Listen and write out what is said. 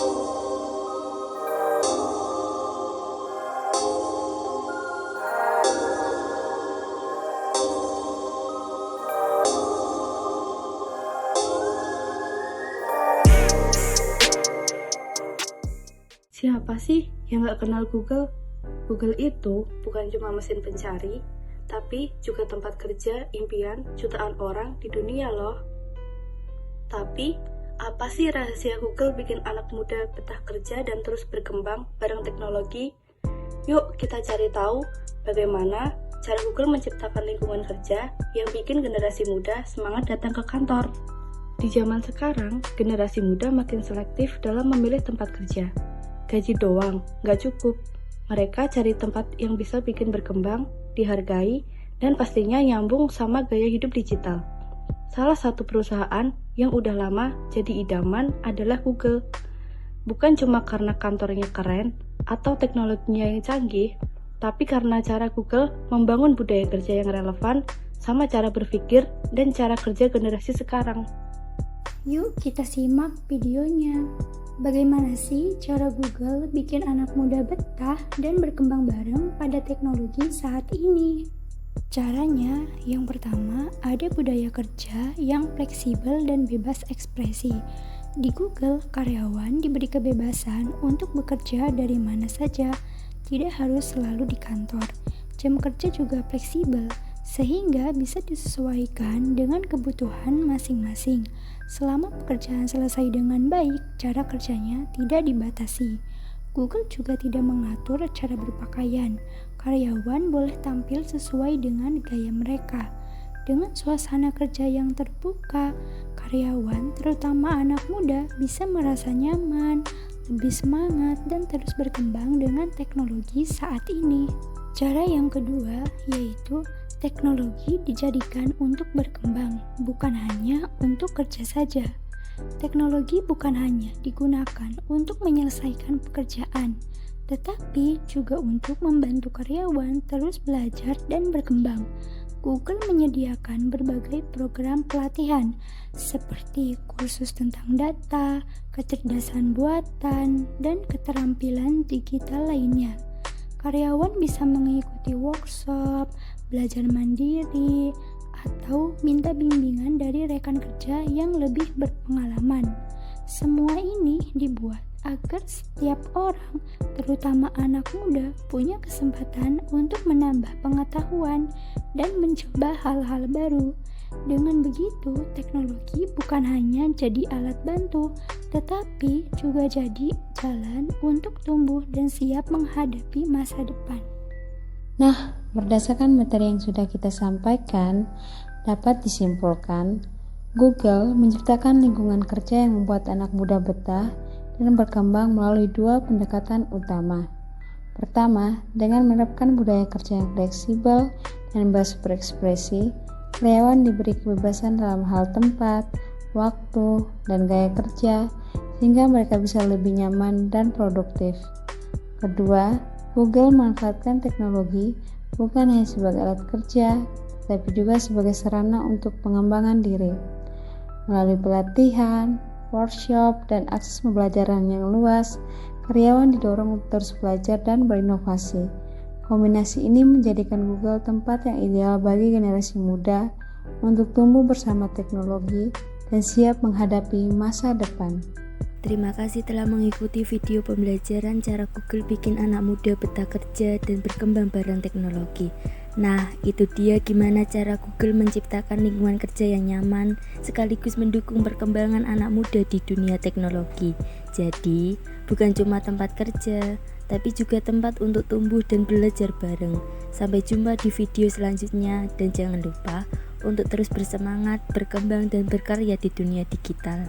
Siapa sih yang gak kenal Google? Google itu bukan cuma mesin pencari, tapi juga tempat kerja impian jutaan orang di dunia loh. Tapi, apa sih rahasia Google bikin anak muda betah kerja dan terus berkembang bareng teknologi? Yuk kita cari tahu bagaimana cara Google menciptakan lingkungan kerja yang bikin generasi muda semangat datang ke kantor. Di zaman sekarang, generasi muda makin selektif dalam memilih tempat kerja. Gaji doang, gak cukup. Mereka cari tempat yang bisa bikin berkembang, dihargai, dan pastinya nyambung sama gaya hidup digital. Salah satu perusahaan yang udah lama jadi idaman adalah Google. Bukan cuma karena kantornya keren atau teknologinya yang canggih, tapi karena cara Google membangun budaya kerja yang relevan sama cara berpikir dan cara kerja generasi sekarang. Yuk kita simak videonya. Bagaimana sih cara Google bikin anak muda betah dan berkembang bareng pada teknologi saat ini? Caranya, yang pertama, ada budaya kerja yang fleksibel dan bebas ekspresi. Di Google, karyawan diberi kebebasan untuk bekerja dari mana saja, tidak harus selalu di kantor. Jam kerja juga fleksibel, sehingga bisa disesuaikan dengan kebutuhan masing-masing. Selama pekerjaan selesai dengan baik, cara kerjanya tidak dibatasi. Google juga tidak mengatur cara berpakaian. Karyawan boleh tampil sesuai dengan gaya mereka. Dengan suasana kerja yang terbuka, karyawan, terutama anak muda, bisa merasa nyaman, lebih semangat, dan terus berkembang dengan teknologi saat ini. Cara yang kedua yaitu teknologi dijadikan untuk berkembang, bukan hanya untuk kerja saja. Teknologi bukan hanya digunakan untuk menyelesaikan pekerjaan, tetapi juga untuk membantu karyawan terus belajar dan berkembang. Google menyediakan berbagai program pelatihan seperti kursus tentang data, kecerdasan buatan, dan keterampilan digital lainnya. Karyawan bisa mengikuti workshop, belajar mandiri, atau minta bimbingan dari rekan kerja yang lebih berpengalaman. Semua ini dibuat agar setiap orang, terutama anak muda, punya kesempatan untuk menambah pengetahuan dan mencoba hal-hal baru. Dengan begitu, teknologi bukan hanya jadi alat bantu, tetapi juga jadi jalan untuk tumbuh dan siap menghadapi masa depan. Nah, berdasarkan materi yang sudah kita sampaikan, dapat disimpulkan, Google menciptakan lingkungan kerja yang membuat anak muda betah dan berkembang melalui dua pendekatan utama. Pertama, dengan menerapkan budaya kerja yang fleksibel dan bebas berekspresi, karyawan diberi kebebasan dalam hal tempat, waktu, dan gaya kerja, sehingga mereka bisa lebih nyaman dan produktif. Kedua, Google memanfaatkan teknologi bukan hanya sebagai alat kerja, tapi juga sebagai sarana untuk pengembangan diri. Melalui pelatihan, workshop, dan akses pembelajaran yang luas, karyawan didorong untuk terus belajar dan berinovasi. Kombinasi ini menjadikan Google tempat yang ideal bagi generasi muda untuk tumbuh bersama teknologi dan siap menghadapi masa depan. Terima kasih telah mengikuti video pembelajaran cara Google bikin anak muda betah kerja dan berkembang bareng teknologi. Nah, itu dia gimana cara Google menciptakan lingkungan kerja yang nyaman sekaligus mendukung perkembangan anak muda di dunia teknologi. Jadi, bukan cuma tempat kerja, tapi juga tempat untuk tumbuh dan belajar bareng. Sampai jumpa di video selanjutnya dan jangan lupa untuk terus bersemangat, berkembang, dan berkarya di dunia digital.